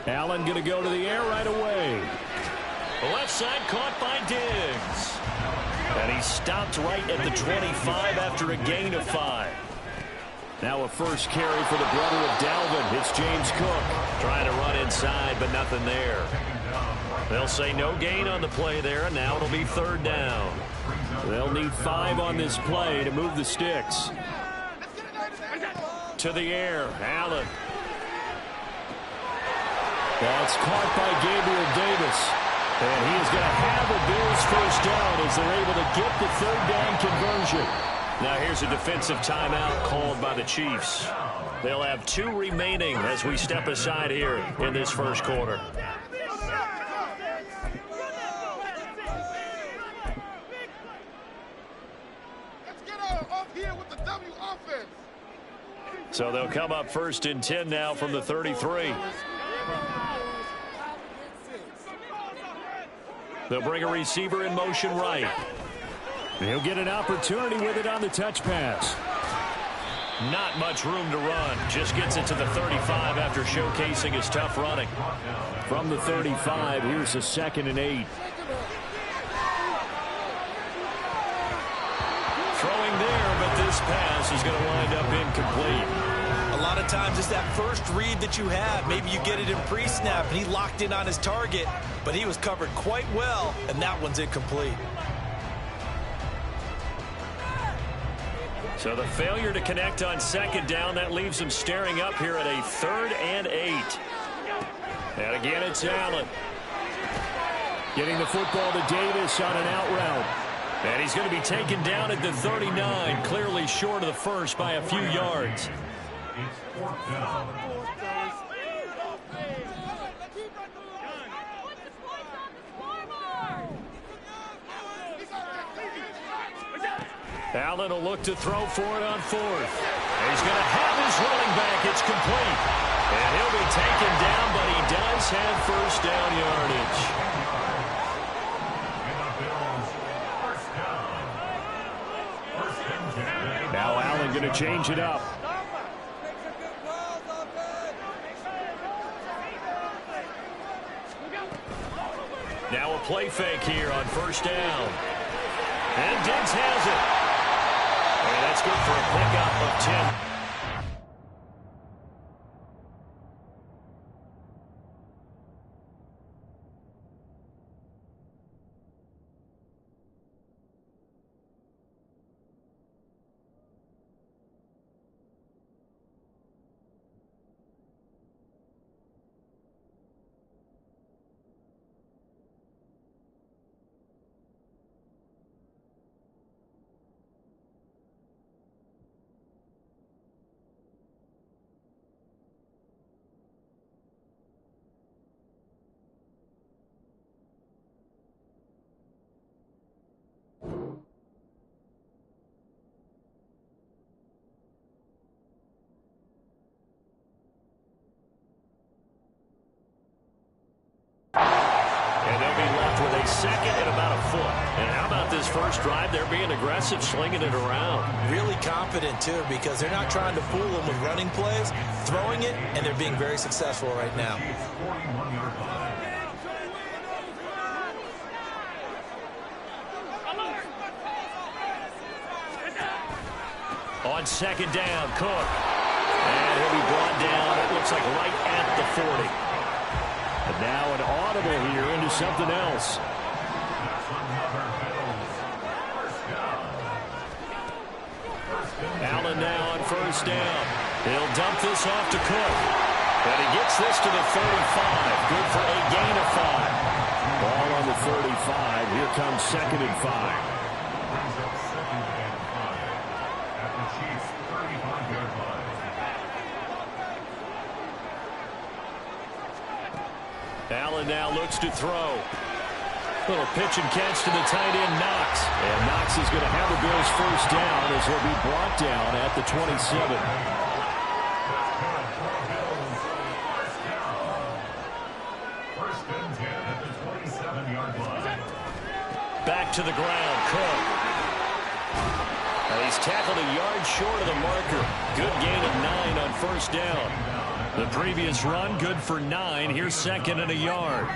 Allen going to go to the air right away. The left side caught by Diggs. And he stopped right at the 25 after a gain of 5. Now a first carry for the brother of Dalvin. It's James Cook. Trying to run inside, but nothing there. They'll say no gain on the play there, and now it'll be 3rd down. They'll need 5 on this play to move the sticks. To the air, Allen. That's caught by Gabriel Davis. And he is going to have the Bills first down as they're able to get the 3rd down conversion. Now here's a defensive timeout called by the Chiefs. They'll have 2 remaining as we step aside here in this first quarter. So they'll come up 1st and 10 now from the 33. They'll bring a receiver in motion right. He'll get an opportunity with it on the touch pass. Not much room to run. Just gets it to the 35 after showcasing his tough running. From the 35, here's a 2nd and 8. Throwing there, but this pass is going to wind up incomplete. A lot of times it's that first read that you have. Maybe you get it in pre-snap, and he locked in on his target, but he was covered quite well, and that one's incomplete. So the failure to connect on 2nd down, that leaves him staring up here at a 3rd and 8. And again, it's Allen. Getting the football to Davis on an out route. And he's going to be taken down at the 39, clearly short of the first by a few yards. Allen will look to throw for it on 4th. And he's going to have his running back. It's complete. And he'll be taken down, but he does have first down yardage. Now Allen going to change it up. Now a play fake here on 1st down. And Diggs has it. And that's good for a pickup of 10. Second and about a foot. And how about this first drive? They're being aggressive, slinging it around. Really confident, too, because they're not trying to fool them with running plays, throwing it, and they're being very successful right now. On 2nd down, Cook. And he'll be brought down, it looks like right at the 40. And now an audible here into something else. Allen now on 1st down. He'll dump this off to Cook. And he gets this to the 35. Good for a gain of 5. Ball on the 35. Here comes 2nd and 5. Allen now looks to throw. Little pitch and catch to the tight end, Knox. And Knox is going to have the Bills first down as he'll be brought down at the 27. Back to the ground, Cook. And he's tackled a yard short of the marker. Good gain of 9 on 1st down. The previous run, good for 9. Here's second and a yard.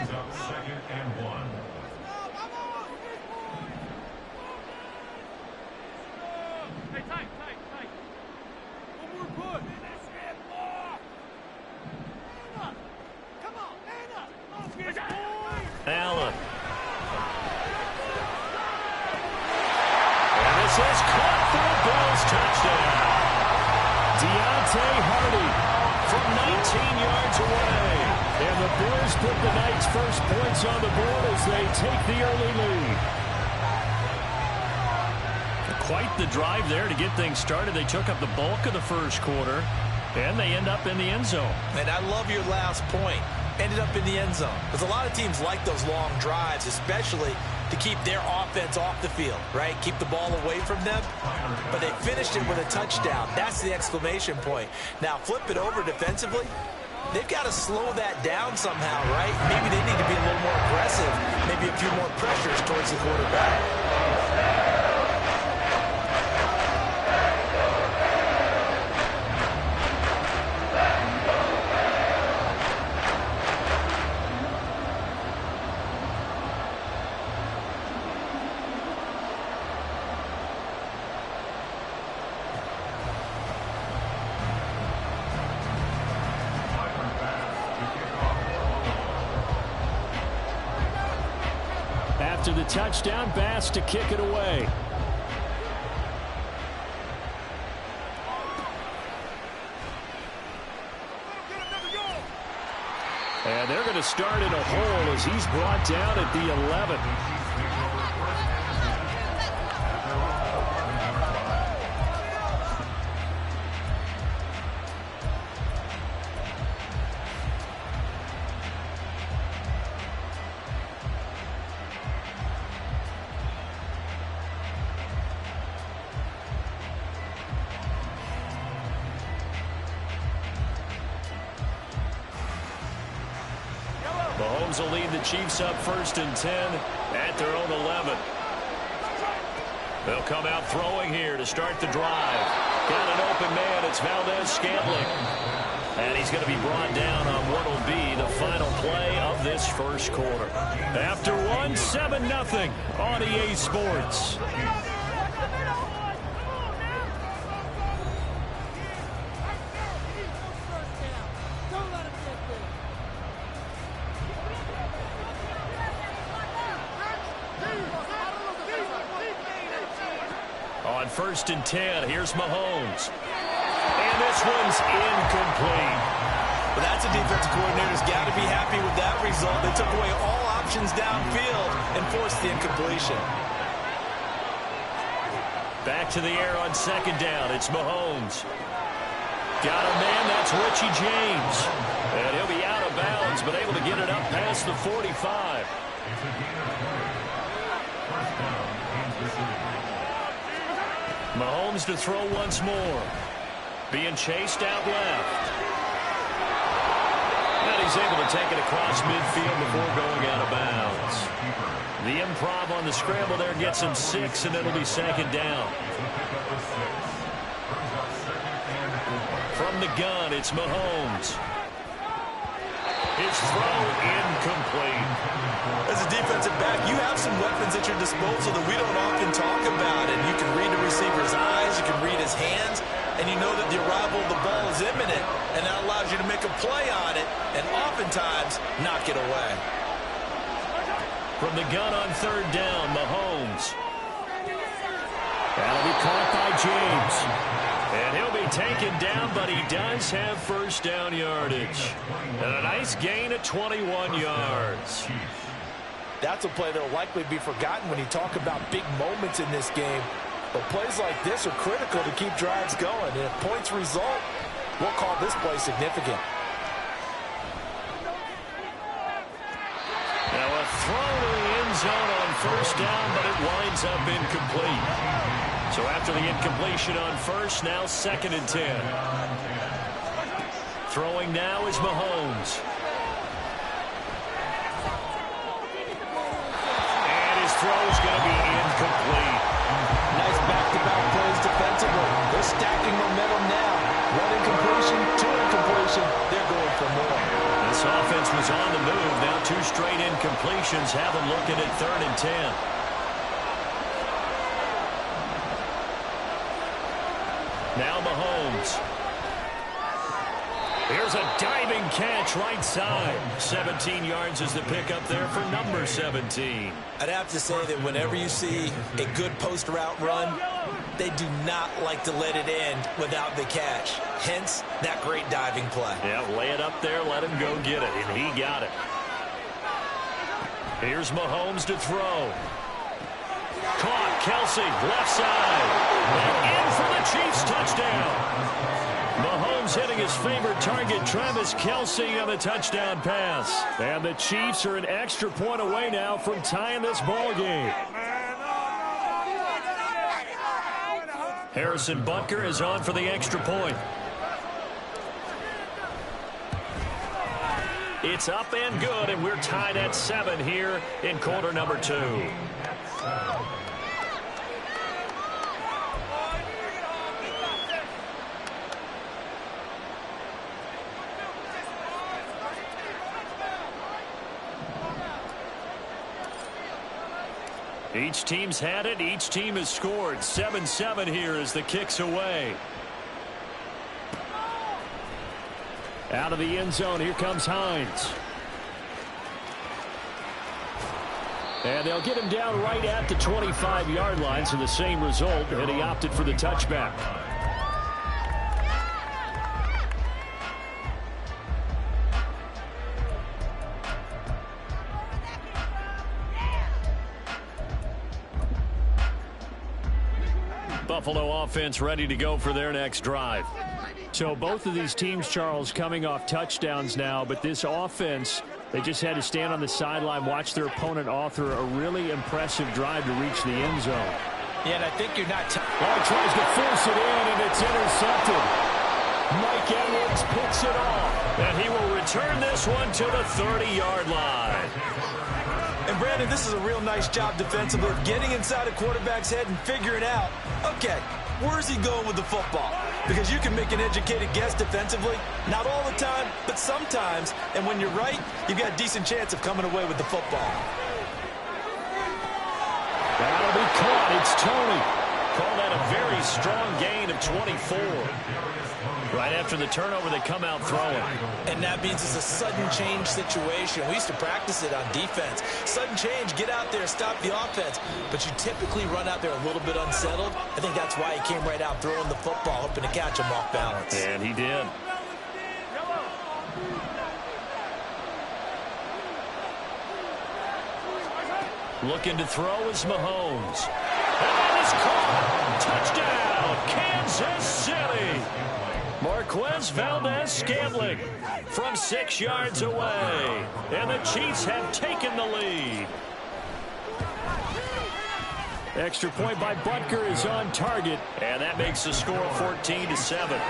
Allen. And this is caught for a Bills touchdown. Hardy from 19 yards away. And the Bills put the Knights' first points on the board as they take the early lead. Quite the drive there to get things started. They took up the bulk of the first quarter, and they end up in the end zone. And I love your last point. Ended up in the end zone. Because a lot of teams like those long drives, especially to keep their offense off the field, right? Keep the ball away from them. But they finished it with a touchdown. That's the exclamation point. Now, flip it over defensively. They've got to slow that down somehow, right? Maybe they need to be a little more aggressive. Maybe a few more pressures towards the quarterback. After the touchdown, Bass to kick it away. And they're going to start in a hole as he's brought down at the 11. Mahomes will lead the Chiefs up 1st and 10 at their own 11. They'll come out throwing here to start the drive. Got an open man. It's Valdez-Scantling. And he's going to be brought down on what will be the final play of this first quarter. After one, 7-0 on EA Sports. On 1st and 10, here's Mahomes. And this one's incomplete. But that's a defensive coordinator's got to be happy with that result. They took away all options downfield and forced the incompletion. Back to the air on 2nd down. It's Mahomes. Got a man, that's Richie James. And he'll be out of bounds, but able to get it up past the 45. Mahomes to throw once more. Being chased out left. And he's able to take it across midfield before going out of bounds. The improv on the scramble there gets him 6, and it'll be 2nd down. From the gun, it's Mahomes. His throw incomplete. As a defensive back, you have some weapons at your disposal that we don't often talk about. And you can read the receiver's eyes, you can read his hands, and you know that the arrival of the ball is imminent, and that allows you to make a play on it and oftentimes knock it away. From the gun on 3rd down, Mahomes. That'll be caught by James. And he'll be taken down, but he does have 1st down yardage. And a nice gain of 21 yards. That's a play that will likely be forgotten when you talk about big moments in this game. But plays like this are critical to keep drives going. And if points result, we'll call this play significant. Now a throw to the end zone on 1st down, but it winds up incomplete. So after the incompletion on 1st, now 2nd and 10. Throwing now is Mahomes. And his throw is going to be incomplete. Nice back-to-back plays defensively. They're stacking momentum now. 1 incompletion, 2 incompletion. They're going completions have them looking at 3rd and 10. Now Mahomes. Here's a diving catch right side. 17 yards is the pickup there for number 17. I'd have to say that whenever you see a good post route run, they do not like to let it end without the catch. Hence, that great diving play. Yeah, lay it up there, let him go get it, and he got it. Here's Mahomes to throw. Caught, Kelsey, left side. And in for the Chiefs touchdown. Mahomes hitting his favorite target, Travis Kelsey, on the touchdown pass. And the Chiefs are an extra point away now from tying this ball game. Harrison Butker is on for the extra point. It's up and good, and we're tied at 7 here in quarter number 2. Each team's had it. Each team has scored. 7-7 here as the kick's away. Out of the end zone, here comes Hines. And they'll get him down right at the 25-yard line, so the same result, and he opted for the touchback. Buffalo offense ready to go for their next drive. So both of these teams, Charles, coming off touchdowns now, but this offense, they just had to stand on the sideline, watch their opponent author a really impressive drive to reach the end zone. Yeah, and I think you're not... he tries to force it in, and it's intercepted. Mike Edwards picks it off. And he will return this one to the 30-yard line. And, Brandon, this is a real nice job defensively of getting inside a quarterback's head and figuring out, okay, where's he going with the football? Because you can make an educated guess defensively, not all the time, but sometimes. And when you're right, you've got a decent chance of coming away with the football. That'll be caught. It's Tony. Call that a very strong gain of 24. Right after the turnover, they come out throwing. And that means it's a sudden change situation. We used to practice it on defense. Sudden change, get out there, stop the offense. But you typically run out there a little bit unsettled. I think that's why he came right out throwing the football, hoping to catch him off balance. And he did. Looking to throw is Mahomes. And that is caught. Touchdown, Kansas City. Marquez Valdez-Scantling from 6 yards away. And the Chiefs have taken the lead. Extra point by Butker is on target. And that makes the score 14-7.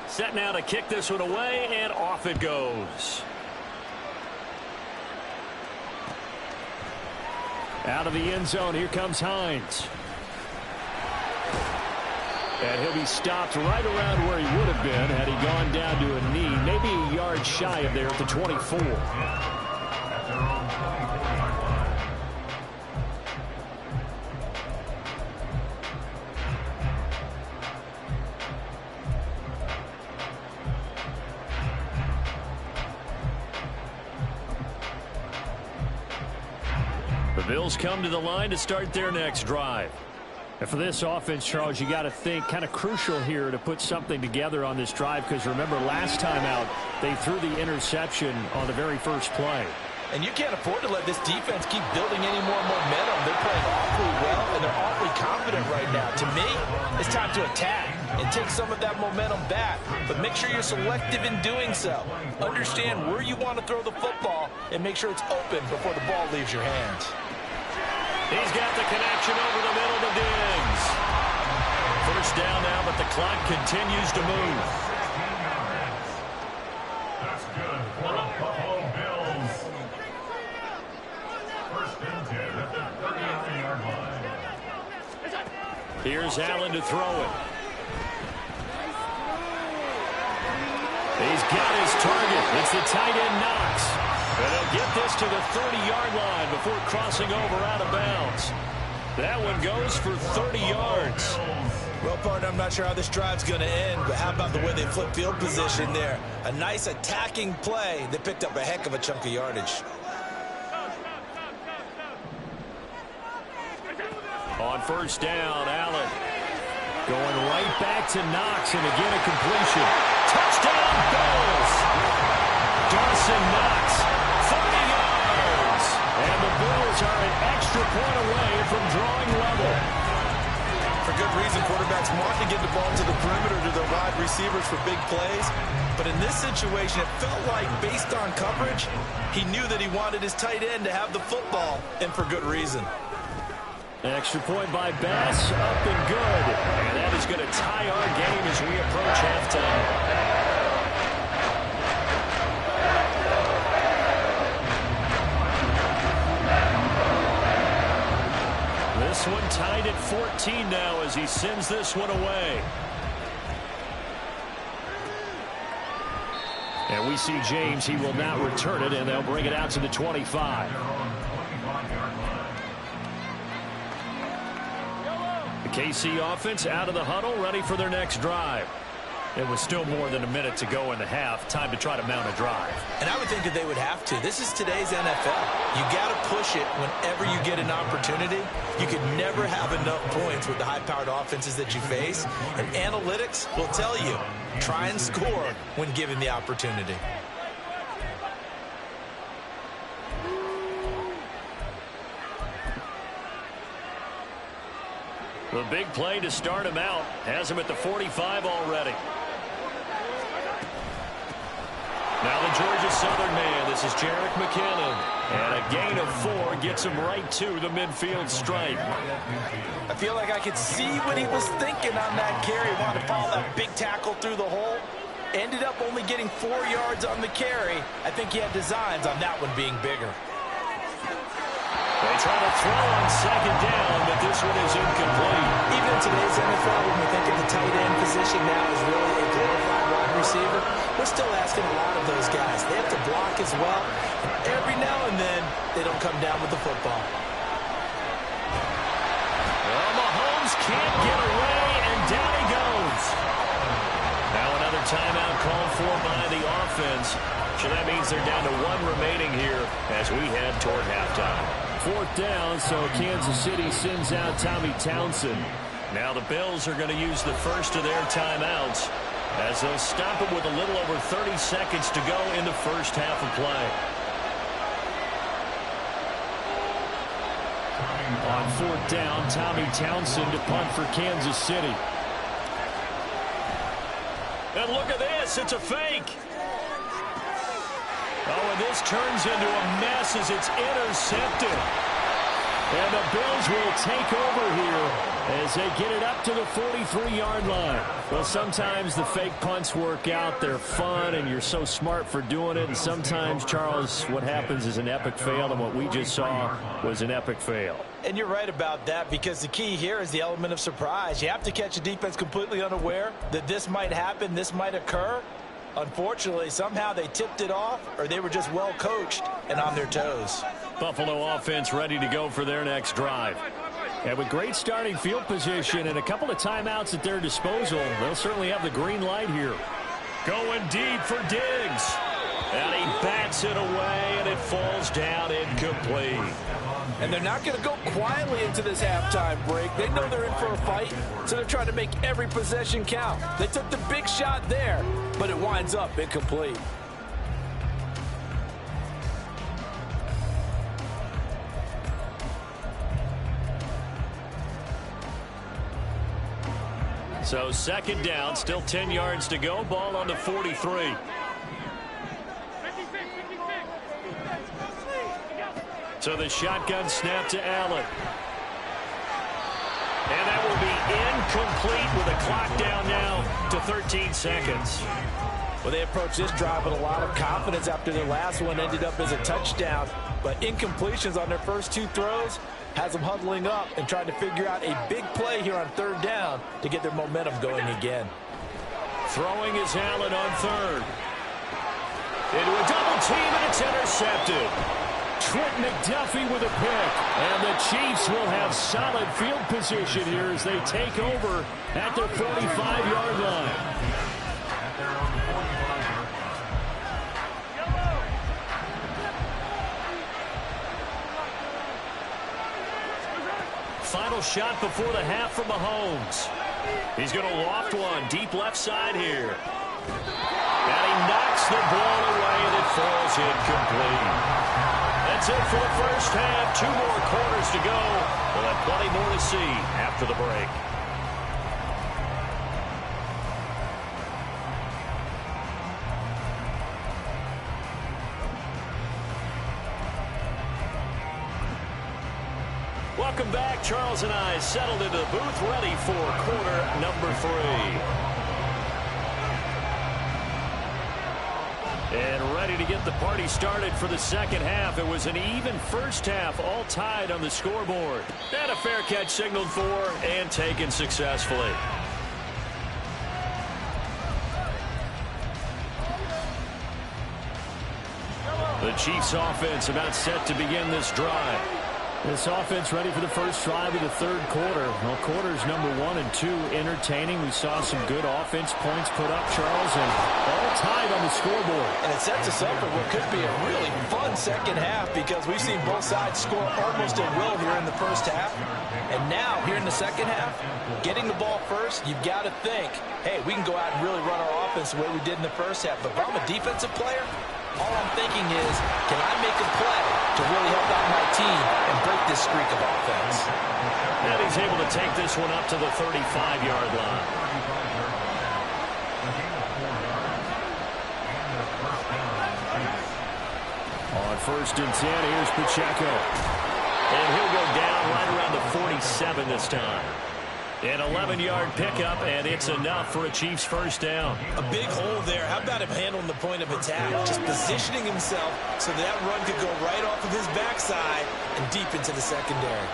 Set now to kick this one away, and off it goes. Out of the end zone, here comes Hines. And he'll be stopped right around where he would have been had he gone down to a knee, maybe a yard shy of there at the 24. The Bills come to the line to start their next drive. And for this offense, Charles, you got to think kind of crucial here to put something together on this drive, because remember last time out they threw the interception on the very first play. And you can't afford to let this defense keep building any more momentum. They're playing awfully well, and they're awfully confident right now. To me, it's time to attack and take some of that momentum back. But make sure you're selective in doing so. Understand where you want to throw the football and make sure it's open before the ball leaves your hands. He's got the connection over the middle to Diggs. First down now, but the clock continues to move. That's good for the Buffalo Bills. First and 10 at the 39-yard line. Here's Allen to throw it. He's got his target. It's the tight end Knox. And he'll get this to the 30-yard line before crossing over out of bounds. That one goes for 30 yards. Well, partner, I'm not sure how this drive's going to end, but how about the way they flip field position there? A nice attacking play that picked up a heck of a chunk of yardage. On first down, Allen going right back to Knox, and again a completion. Touchdown, Bills! Dawson Knox, 30 yards. And the Bills are an extra point away from drawing level. For good reason, quarterbacks want to get the ball to the perimeter to their wide receivers for big plays. But in this situation, it felt like, based on coverage, he knew that he wanted his tight end to have the football, and for good reason. Extra point by Bass, up and good. And that is going to tie our game as we approach halftime. This one tied at 14 now as he sends this one away. And we see James, he will not return it, and they'll bring it out to the 25. KC offense out of the huddle, ready for their next drive. It was still more than a minute to go in the half. Time to try to mount a drive. And I would think that they would have to. This is today's NFL. You got to push it whenever you get an opportunity. You could never have enough points with the high-powered offenses that you face. And analytics will tell you, try and score when given the opportunity. The big play to start him out has him at the 45 already. Now the Georgia Southern man. This is Jerick McKinnon. And a gain of 4 gets him right to the midfield stripe. I feel like I could see what he was thinking on that carry. Wanted to follow that big tackle through the hole. Ended up only getting 4 yards on the carry. I think he had designs on that one being bigger. They try to throw on second down, but this one is incomplete. Even in today's NFL, when we think of the tight end position now as really a glorified wide receiver, we're still asking a lot of those guys. They have to block as well. And every now and then, they don't come down with the football. Well, Mahomes can't get away, and down he goes. Now another timeout called for by the offense. So that means they're down to 1 remaining here as we head toward halftime. 4th down, so Kansas City sends out Tommy Townsend. Now the Bills are going to use the first of their timeouts as they'll stop it with a little over 30 seconds to go in the first half of play. On 4th down, Tommy Townsend to punt for Kansas City. And look at this, it's a fake. Oh, and this turns into a mess as it's intercepted. And the Bills will take over here as they get it up to the 43-yard line. Well, sometimes the fake punts work out. They're fun, and you're so smart for doing it. And sometimes, Charles, what happens is an epic fail, and what we just saw was an epic fail. And you're right about that, because the key here is the element of surprise. You have to catch a defense completely unaware that this might happen, this might occur. Unfortunately, somehow they tipped it off, or they were just well coached and on their toes. Buffalo offense ready to go for their next drive. And with great starting field position and a couple of timeouts at their disposal, they'll certainly have the green light here. Going deep for Diggs. And he bats it away, and it falls down incomplete. And they're not going to go quietly into this halftime break. They know they're in for a fight, so they're trying to make every possession count. They took the big shot there, but it winds up incomplete. So 2nd down, still 10 yards to go. Ball on the 43. So the shotgun snap to Allen. And that will be incomplete with a clock down now to 13 seconds. Well, they approached this drive with a lot of confidence after their last one ended up as a touchdown. But incompletions on their first 2 throws has them huddling up and trying to figure out a big play here on 3rd down to get their momentum going again. Throwing is Allen on 3rd. Into a double team, and it's intercepted. Trent McDuffie with a pick. And the Chiefs will have solid field position here as they take over at their 45-yard line. Final shot before the half from Mahomes. He's going to loft one deep left side here. And he knocks the ball away, and it falls incomplete. That's it for the first half. 2 more quarters to go. We'll have plenty more to see after the break. Welcome back. Charles and I settled into the booth, ready for quarter number 3. And ready to get the party started for the second half. It was an even first half, all tied on the scoreboard. And a fair catch signaled for and taken successfully. The Chiefs offense about set to begin this drive. This offense ready for the first drive of the third quarter. Well, quarters number 1 and 2 entertaining. We saw some good offense points put up, Charles, and all tied on the scoreboard. And it sets us up for what could be a really fun second half because we've seen both sides score almost at will here in the first half. And now, here in the second half, getting the ball first, you've got to think, hey, we can go out and really run our offense the way we did in the first half. But if I'm a defensive player, all I'm thinking is, can I make a play to really help out my team and break this streak of offense? And he's able to take this one up to the 35-yard line. On 1st and 10, here's Pacheco. And he'll go down right around the 47 this time. An 11-yard pickup, and it's enough for a Chiefs first down. A big hole there. How about him handling the point of attack? Just positioning himself so that run could go right off of his backside and deep into the secondary.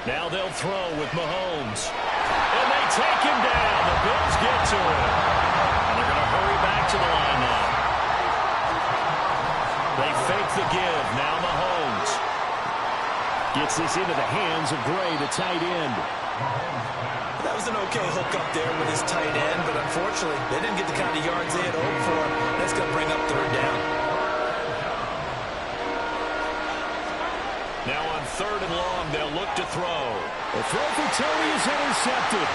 Now they'll throw with Mahomes. And they take him down. The Bills get to him. And they're going to hurry back to the line now. They fake the give. Now Mahomes. Gets this into the hands of Gray, the tight end. That was an okay hook up there with his tight end, but unfortunately, they didn't get the kind of yards they had hoped for. That's going to bring up third down. Now on 3rd and long, they'll look to throw. The throw for Tony is intercepted.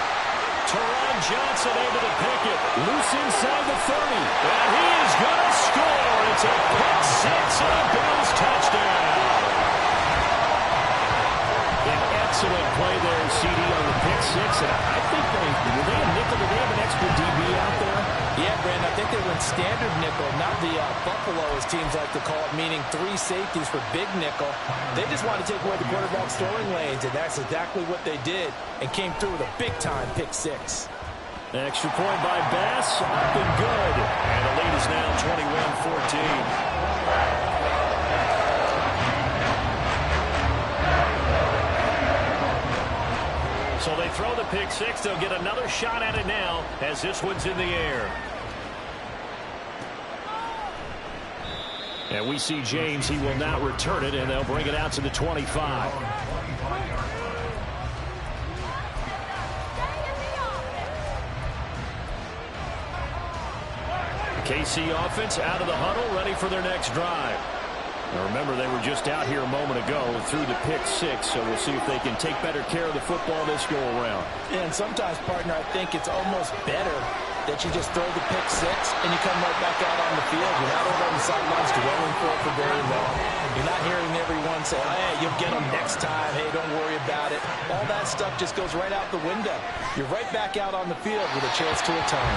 Teron Johnson able to pick it. Loose inside the 30. And he is going to score. It's a pick 6 and a Bills touchdown. Excellent play there, CD, on the pick 6. And I think were they a nickel? Did they have an extra DB out there? Yeah, Brandon, I think they went standard nickel, not the Buffalo, as teams like to call it, meaning 3 safeties for big nickel. They just wanted to take away the quarterback's throwing lanes, and that's exactly what they did, and came through with a big-time pick 6. Extra point by Bass, up and good. And the lead is now 21-14. So they throw the pick 6. They'll get another shot at it now as this one's in the air. And we see James. He will not return it, and they'll bring it out to the 25. KC offense out of the huddle, ready for their next drive. Now remember, they were just out here a moment ago through the pick 6, so we'll see if they can take better care of the football this go around. Yeah, and sometimes, partner, I think it's almost better that you just throw the pick 6 and you come right back out on the field. You're not over on the sidelines dwelling for very long. You're not hearing everyone say, oh, hey, you'll get them next time. Hey, don't worry about it. All that stuff just goes right out the window. You're right back out on the field with a chance to return.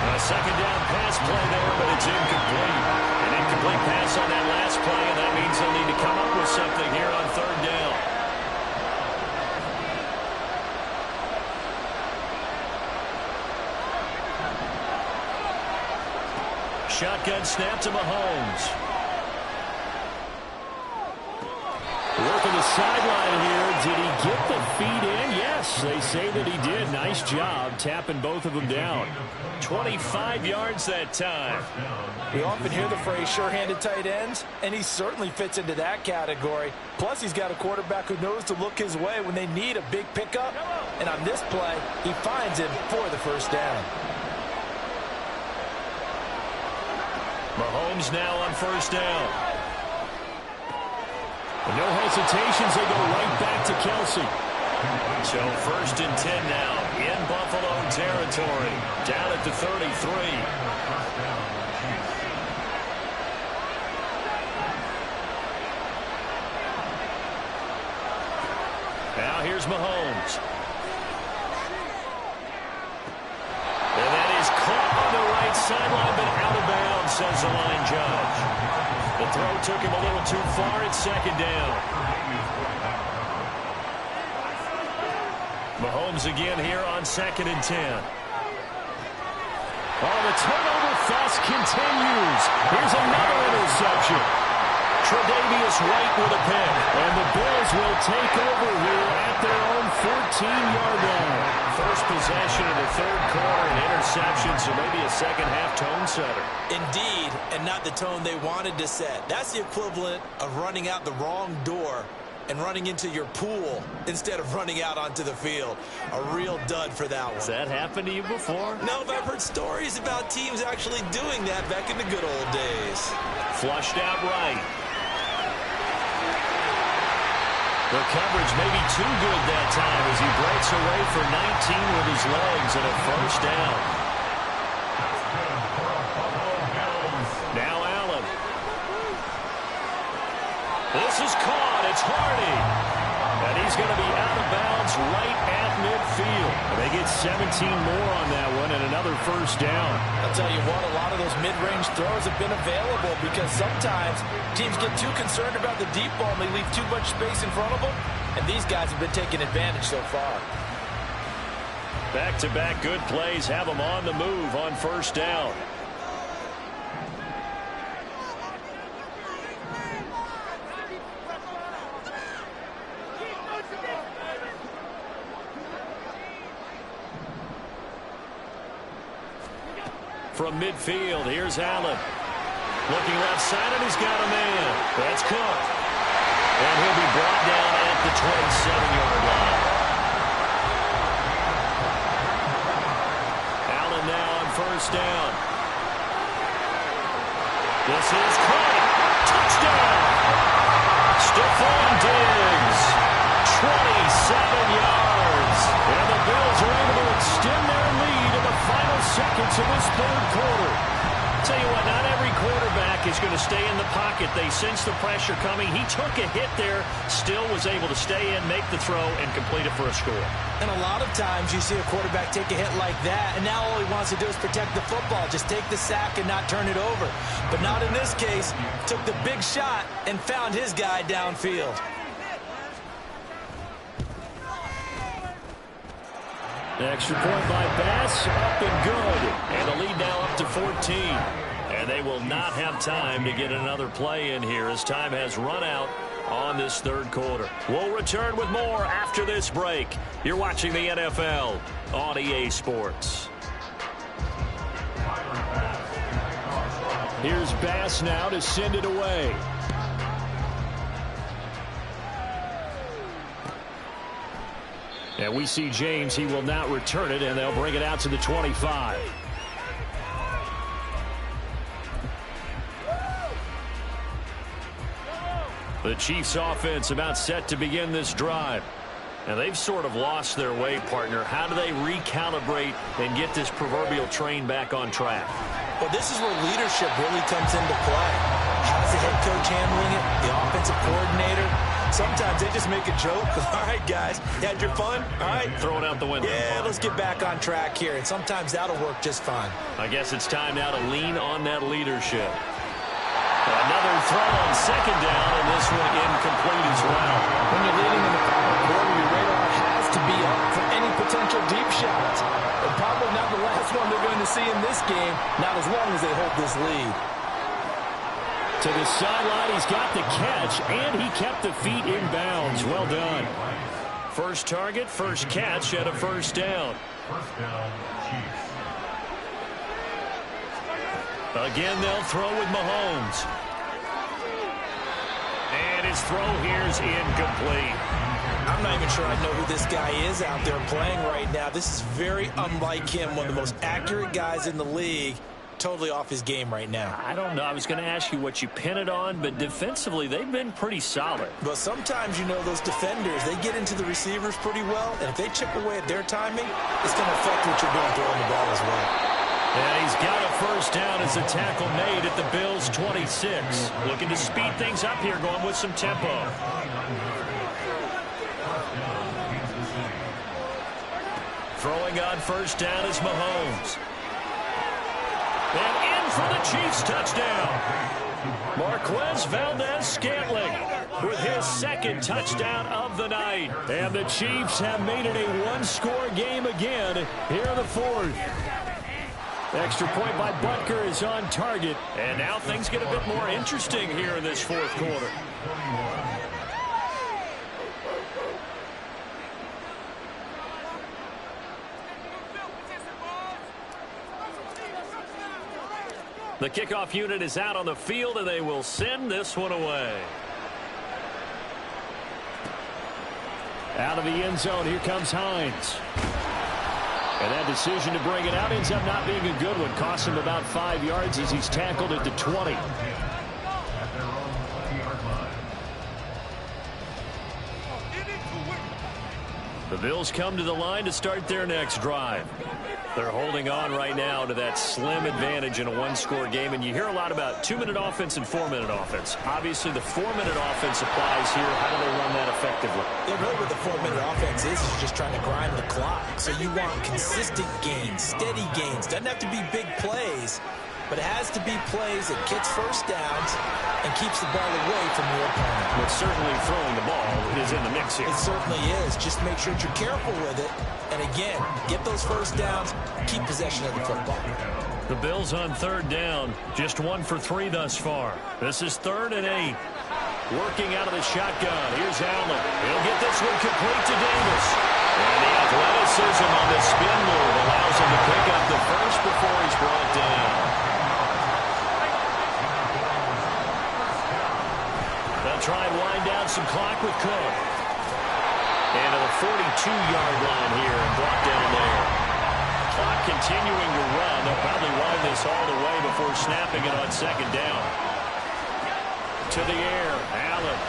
A second down pass play there, but it's incomplete. An incomplete pass on that last play, and that means they'll need to come up with something here on 3rd down. Shotgun snap to Mahomes. Working the sideline here. Did he get the feet in? Yes, they say that he did. Nice job tapping both of them down. 25 yards that time. We often hear the phrase sure-handed tight ends, and he certainly fits into that category. Plus, he's got a quarterback who knows to look his way when they need a big pickup. And on this play, he finds him for the first down. Mahomes now on first down. No hesitations, they go right back to Kelsey. So first and 10 now in Buffalo territory. Down at the 33. Now here's Mahomes. And that is caught on the right sideline, but out of bounds, says the line judge. The throw took him a little too far. It's second down. Mahomes again here on second and 10. Oh, the turnover fest continues. Here's another interception. Tre'Davious White with a pick. And the Bills will take over here at their own 14-yard line. First possession of the third quarter, an interception, so maybe a second-half tone setter. Indeed, and not the tone they wanted to set. That's the equivalent of running out the wrong door and running into your pool instead of running out onto the field. A real dud for that one. Has that happened to you before? No, but I've heard stories about teams actually doing that back in the good old days. Flushed out right. The coverage may be too good that time as he breaks away for 19 with his legs and a first down. Now Allen. This is caught. It's Hardy. And he's going to be out of bounds right at midfield. And they get 17 more on that one and another first down. I'll tell you what, a lot of those mid-range throws have been available because sometimes teams get too concerned about the deep ball and they leave too much space in front of them. And these guys have been taking advantage so far. Back-to-back good plays have them on the move on first down. From midfield, here's Allen. Looking left side, and he's got a man. That's Cook. And he'll be brought down at the 27-yard line. Allen now on first down. This is Cook. Touchdown! Stephon Diggs. 27 yards. And the Bills are able to extend their lead in the final seconds of this third quarter. Tell you what, not every quarterback is going to stay in the pocket. They sense the pressure coming. He took a hit there, still was able to stay in, make the throw, and complete it for a score. And a lot of times you see a quarterback take a hit like that, and now all he wants to do is protect the football. Just take the sack and not turn it over. But not in this case. Took the big shot and found his guy downfield. Extra point by Bass, up and good. And the lead now up to 14. And they will not have time to get another play in here as time has run out on this third quarter. We'll return with more after this break. You're watching the NFL on EA Sports. Here's Bass now to send it away. And we see James. He will not return it, and they'll bring it out to the 25. The Chiefs offense about set to begin this drive. And they've sort of lost their way, partner. How do they recalibrate and get this proverbial train back on track? Well, this is where leadership really comes into play. How's the head coach handling it? The offensive coordinator? Sometimes they just make a joke. All right, guys, you had your fun? All right. Throw it out the window. Yeah, let's get back on track here. And sometimes that'll work just fine. I guess it's time now to lean on that leadership. Another throw on second down, and this one incomplete as well. When you're leading in the final quarter, your radar has to be up for any potential deep shots. And probably not the last one they're going to see in this game, not as long as they hold this lead. To the sideline, he's got the catch, and he kept the feet in bounds. Well done. First target, first catch, and a first down. First down, Chiefs. Again, they'll throw with Mahomes. And his throw here's incomplete. I'm not even sure I know who this guy is out there playing right now. This is very unlike him, one of the most accurate guys in the league. Totally off his game right now. I don't know. I was going to ask you what you pin it on, but defensively, they've been pretty solid. But sometimes, you know, those defenders, they get into the receivers pretty well, and if they chip away at their timing, it's going to affect what you're doing throwing the ball as well. And he's got a first down as a tackle made at the Bills' 26. Looking to speed things up here, going with some tempo. Throwing on first down is Mahomes. And in for the Chiefs touchdown. Marquez Valdez-Scantling with his second touchdown of the night. And the Chiefs have made it a one-score game again here in the fourth. Extra point by Butker is on target. And now things get a bit more interesting here in this fourth quarter. The kickoff unit is out on the field, and they will send this one away. Out of the end zone, here comes Hines. And that decision to bring it out ends up not being a good one. Costs him about 5 yards as he's tackled at the 20. The Bills come to the line to start their next drive. They're holding on right now to that slim advantage in a one-score game, and you hear a lot about 2-minute offense and 4-minute offense. Obviously, the 4-minute offense applies here. How do they run that effectively? Yeah, really what the 4-minute offense is just trying to grind the clock. So you want consistent gains, steady gains. Doesn't have to be big plays, but it has to be plays that gets first downs and keeps the ball away from your opponent. But certainly throwing the ball is in the mix here. It certainly is. Just make sure that you're careful with it. And again, get those first downs, keep possession of the football. The Bills on third down, just 1 for 3 thus far. This is 3rd and 8. Working out of the shotgun. Here's Allen. He'll get this one complete to Davis. And the athleticism on the spin move allows him to pick up the first before he's brought down. They'll try and wind down some clock with Cook. And to the 42-yard line here and brought down there. Clock continuing to run. They'll probably wind this all the way before snapping it on second down. To the air, Allen.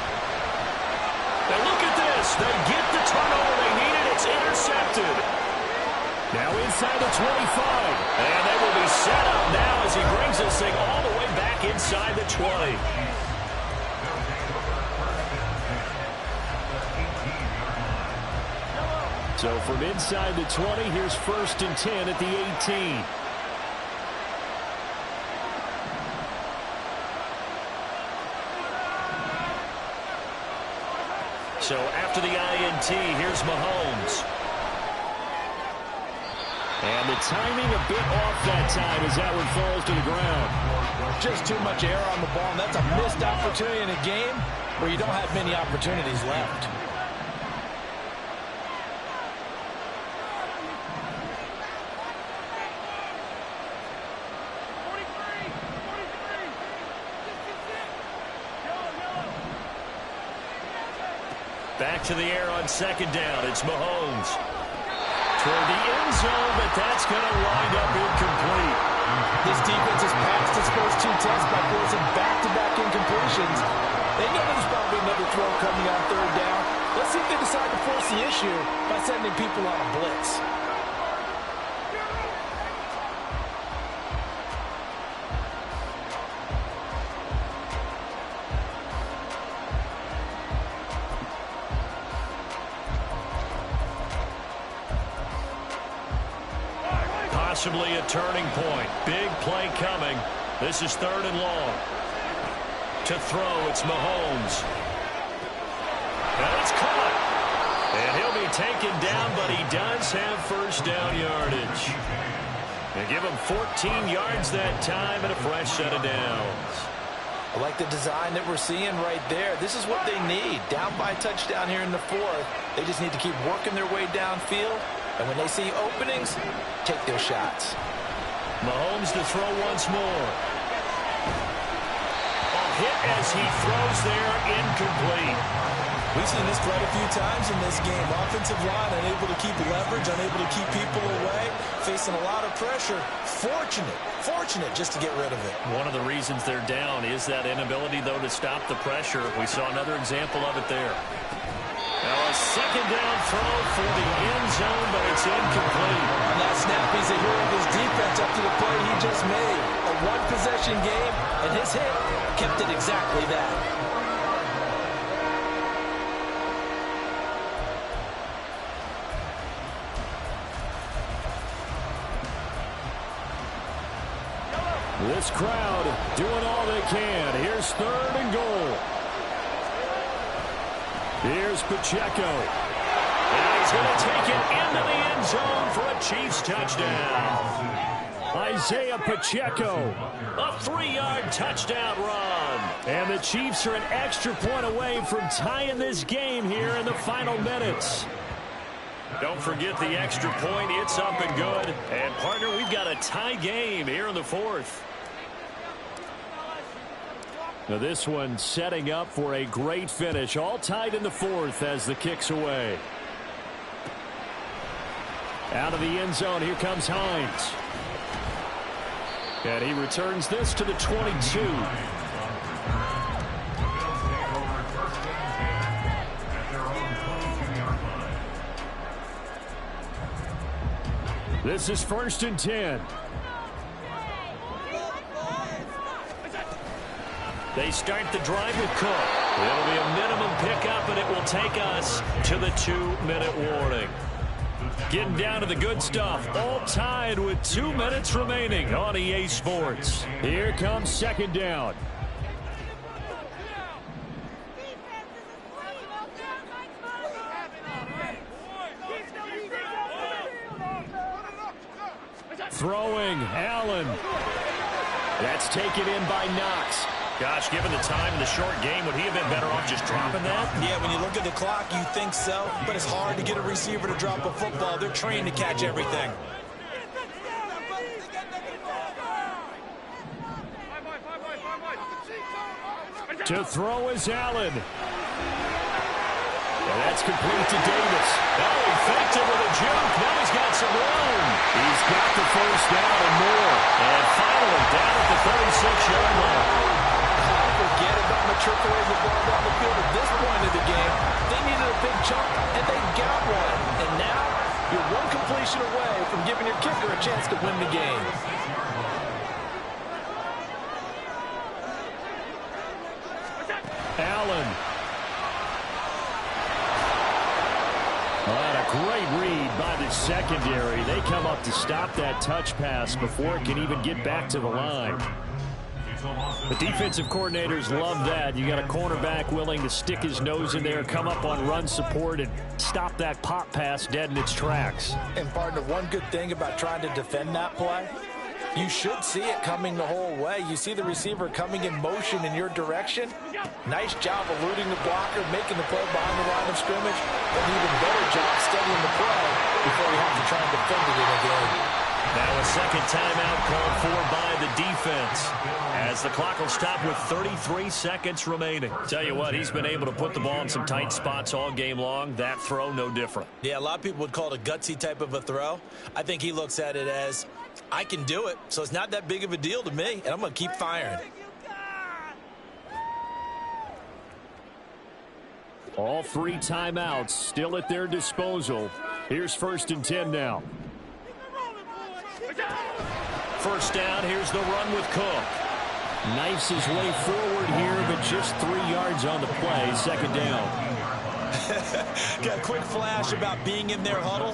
And look at this. They get the turnover they needed. It's intercepted. Now inside the 25. And they will be set up now as he brings this thing all the way back inside the 20. So from inside the 20, here's 1st and 10 at the 18. So after the INT, here's Mahomes. And the timing a bit off that time as that one falls to the ground. Just too much air on the ball, and that's a missed opportunity in a game where you don't have many opportunities left. Back to the air on second down. It's Mahomes. Toward the end zone, but that's going to wind up incomplete. This defense has passed its first 2 tests by forcing back-to-back incompletions. They know there's probably another throw coming on third down. Let's see if they decide to force the issue by sending people on a blitz. Possibly a turning point. Big play coming. This is 3rd and long. To throw, it's Mahomes. And it's caught. And he'll be taken down, but he does have first down yardage. They give him 14 yards that time and a fresh set of downs. I like the design that we're seeing right there. This is what they need. Down by a touchdown here in the fourth. They just need to keep working their way downfield. And when they see openings, take their shots. Mahomes to throw once more. A hit as he throws there, incomplete. We've seen this quite a few times in this game. Offensive line unable to keep leverage, unable to keep people away, facing a lot of pressure. Fortunate just to get rid of it. One of the reasons they're down is that inability, though, to stop the pressure. We saw another example of it there. Now a second down throw for the end zone, but it's incomplete. On that snap, he's a hero of his defense up to the play he just made. A one-possession game, and his hit kept it exactly that. This crowd doing all they can. Here's 3rd and goal. Here's Pacheco. And he's going to take it into the end zone for a Chiefs touchdown. Isaiah Pacheco, a 3-yard touchdown run. And the Chiefs are an extra point away from tying this game here in the final minutes. Don't forget the extra point. It's up and good. And, partner, we've got a tie game here in the fourth. Now this one setting up for a great finish. All tied in the fourth as the kick's away. Out of the end zone, here comes Hines. And he returns this to the 22. This is 1st and 10. They start the drive with Cook. It'll be a minimum pickup, and it will take us to the 2-minute warning. Getting down to the good stuff. All tied with 2 minutes remaining on EA Sports. Here comes 2nd down. Throwing, Allen. That's taken in by Knox. Gosh, given the time in the short game, would he have been better off just dropping that? Yeah, when you look at the clock, you think so. But it's hard to get a receiver to drop a football. They're trained to catch everything. To throw is Allen. And that's complete to Davis. Oh, he faked it with a juke. Now he's got some room. He's got the first down and more. And finally down at the 36-yard line. Forget about matriculating the ball down the field at this point of the game. They needed a big chunk, and they got one. And now you're one completion away from giving your kicker a chance to win the game. Allen. What a great read by the secondary. They come up to stop that touch pass before it can even get back to the line. The defensive coordinators love that. You got a cornerback willing to stick his nose in there, come up on run support, and stop that pop pass dead in its tracks. And, partner, one good thing about trying to defend that play, you should see it coming the whole way. You see the receiver coming in motion in your direction. Nice job eluding the blocker, making the play behind the line of scrimmage. An even better job studying the play before you have to try and defend it in a game. Now a second timeout called for by the defense as the clock will stop with 33 seconds remaining. Tell you what, he's been able to put the ball in some tight spots all game long. That throw, no different. Yeah, a lot of people would call it a gutsy type of a throw. I think he looks at it as, I can do it, so it's not that big of a deal to me, and I'm going to keep firing. All 3 timeouts still at their disposal. Here's 1st and 10 now. First down, here's the run with Cook. Knifes his way forward here, but just 3 yards on the play. 2nd down. Got a quick flash about being in their huddle.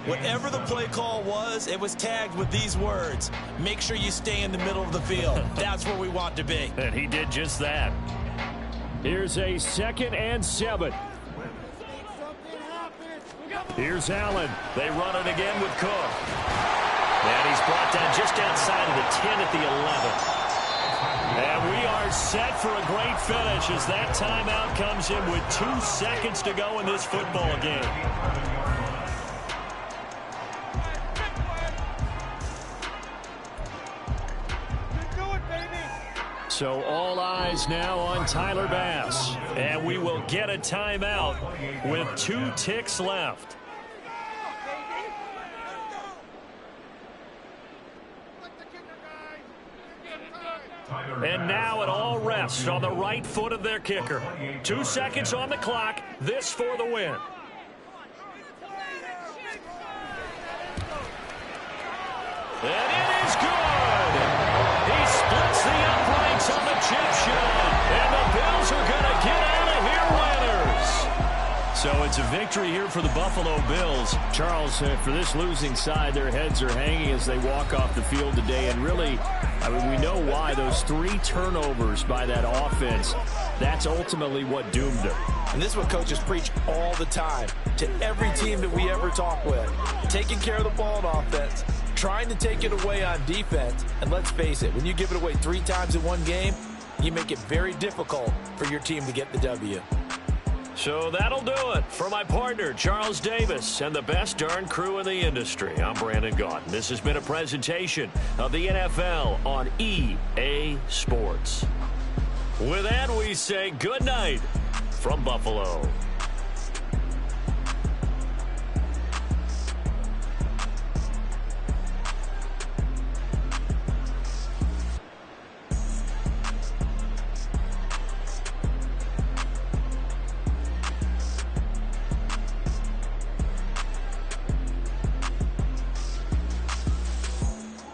Whatever the play call was, it was tagged with these words. Make sure you stay in the middle of the field. That's where we want to be. And he did just that. Here's a 2nd and 7. Here's Allen. They run it again with Cook. And he's brought down just outside of the 10 at the 11. And we are are set for a great finish as that timeout comes in with 2 seconds to go in this football game. So all eyes now on Tyler Bass. And we will get a timeout with 2 ticks left. And now it all rests on the right foot of their kicker. 2 seconds on the clock. This for the win. And it is good. He splits the uprights on the chip shot. And the Bills are going to get out of here winners. So it's a victory here for the Buffalo Bills. Charles, for this losing side, their heads are hanging as they walk off the field today. And really, I mean, we know why. Those 3 turnovers by that offense, that's ultimately what doomed them. And this is what coaches preach all the time to every team that we ever talk with. Taking care of the ball on offense, trying to take it away on defense. And let's face it, when you give it away 3 times in one game, you make it very difficult for your team to get the W. So that'll do it for my partner, Charles Davis, and the best darn crew in the industry. I'm Brandon Gaudin. This has been a presentation of the NFL on EA Sports. With that, we say good night from Buffalo.